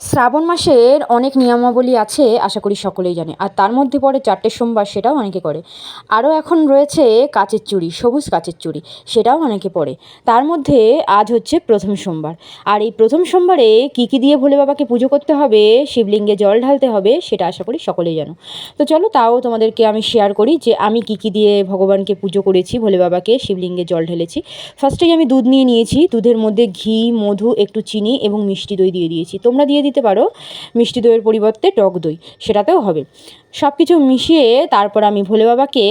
শ্রাবণ মাসের অনেক নিয়মাবলী আছে, আশা করি সকলেই জানে। আর তার মধ্যে পড়ে 4টে সোমবার, সেটাও অনেকে করে। আরও এখন রয়েছে কাচের চুড়ি, সবুজ কাচের চুড়ি, সেটাও অনেকে পরে। তার মধ্যে আজ হচ্ছে প্রথম সোমবার। আর এই প্রথম সোমবারে কী কী দিয়ে ভোলে বাবাকে পুজো করতে হবে, শিবলিঙ্গে জল ঢালতে হবে, সেটা আশা করি সকলেই জানো। তো চলো তাও তোমাদেরকে আমি শেয়ার করি যে আমি কী কী দিয়ে ভগবানকে পুজো করেছি, ভোলে বাবাকে শিবলিঙ্গে জল ঢেলেছি। ফার্স্টেই আমি দুধ নিয়ে নিয়েছি, দুধের মধ্যে ঘি, মধু, একটু চিনি এবং মিষ্টি দই দিয়ে দিয়েছি। তোমরা দিয়ে দিতে পারো মিষ্টি দইয়ের পরিবর্তে টক দই, সেটাতেও হবে। সব কিছু মিশিয়ে তারপর আমি ভোলে বাবাকে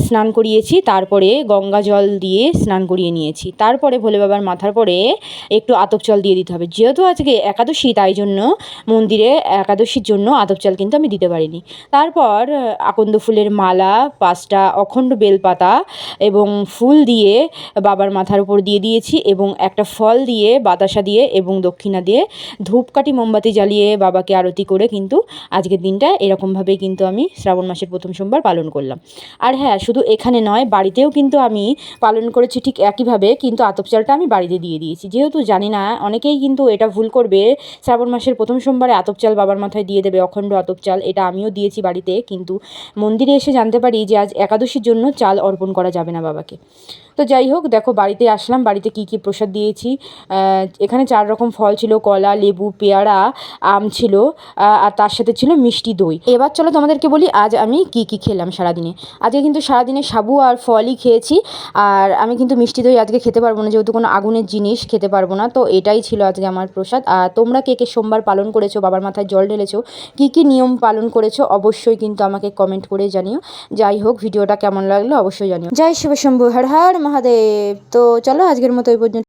স্নান করিয়েছি, তারপরে গঙ্গা জল দিয়ে স্নান করিয়ে নিয়েছি। তারপরে ভোলে বাবার মাথার পরে একটু আতপ জল দিয়ে দিতে হবে। যেহেতু আজকে একাদশী, তাই জন্য মন্দিরে একাদশীর জন্য আতপ জল কিন্তু আমি দিতে পারিনি। তারপর আকন্দ ফুলের মালা, 5টা অখণ্ড বেলপাতা এবং ফুল দিয়ে বাবার মাথার উপর দিয়ে দিয়েছি, এবং একটা ফল দিয়ে, বাতাসা দিয়ে এবং দক্ষিণা দিয়ে ধূপকাঠি মোমবাতি জ্বালিয়ে বাবাকে আরতি করে কিন্তু আজকের দিনটা এরকমভাবেই কিন্তু আমি শ্রাবণ মাসের প্রথম সোমবার পালন করলাম। আর হ্যাঁ, শুধু এখানে নয়, বাড়িতেও কিন্তু আমি পালন করেছি ঠিক একইভাবে, কিন্তু আতপ চালটা আমি বাড়িতে দিয়ে দিয়েছি। যেহেতু জানি না, অনেকেই কিন্তু এটা ভুল করবে, শ্রাবণ মাসের প্রথম সোমবারে আতপ চাল বাবার মাথায় দিয়ে দেবে, অখণ্ড আতপ চাল। এটা আমিও দিয়েছি বাড়িতে, কিন্তু মন্দিরে এসে জানতে পারি যে আজ একাদশীর জন্য চাল অর্পণ করা যাবে না বাবাকে। তো যাই হোক, দেখো বাড়িতে আসলাম, বাড়িতে কী কী প্রসাদ দিয়েছি। এখানে 4 রকম ফল ছিল, কলা, লেবু, পেয়ারা, আম ছিল, আর তার সাথে ছিল মিষ্টি দই। এবার চলো তোমাদেরকে বলি আজ আমি কী কী খেলাম সারাদিনে। আজকে কিন্তু সারাদিনে সাবু আর ফলই খেয়েছি। আর আমি কিন্তু মিষ্টি দই আজকে খেতে পারবো না, যেহেতু কোনো আগুনের জিনিস খেতে পারবো না। তো এটাই ছিল আজকে আমার প্রসাদ। আর তোমরা কে কে সোমবার পালন করেছো, বাবার মাথায় জল ঢেলেছো, কী কী নিয়ম পালন করেছো, অবশ্যই কিন্তু আমাকে কমেন্ট করে জানিও। যাই হোক, ভিডিওটা কেমন লাগলো অবশ্যই জানিও। জয় শিব শম্ভু, হর হর মহাদেব। তো চলো আজকের মতো এই পর্যন্ত।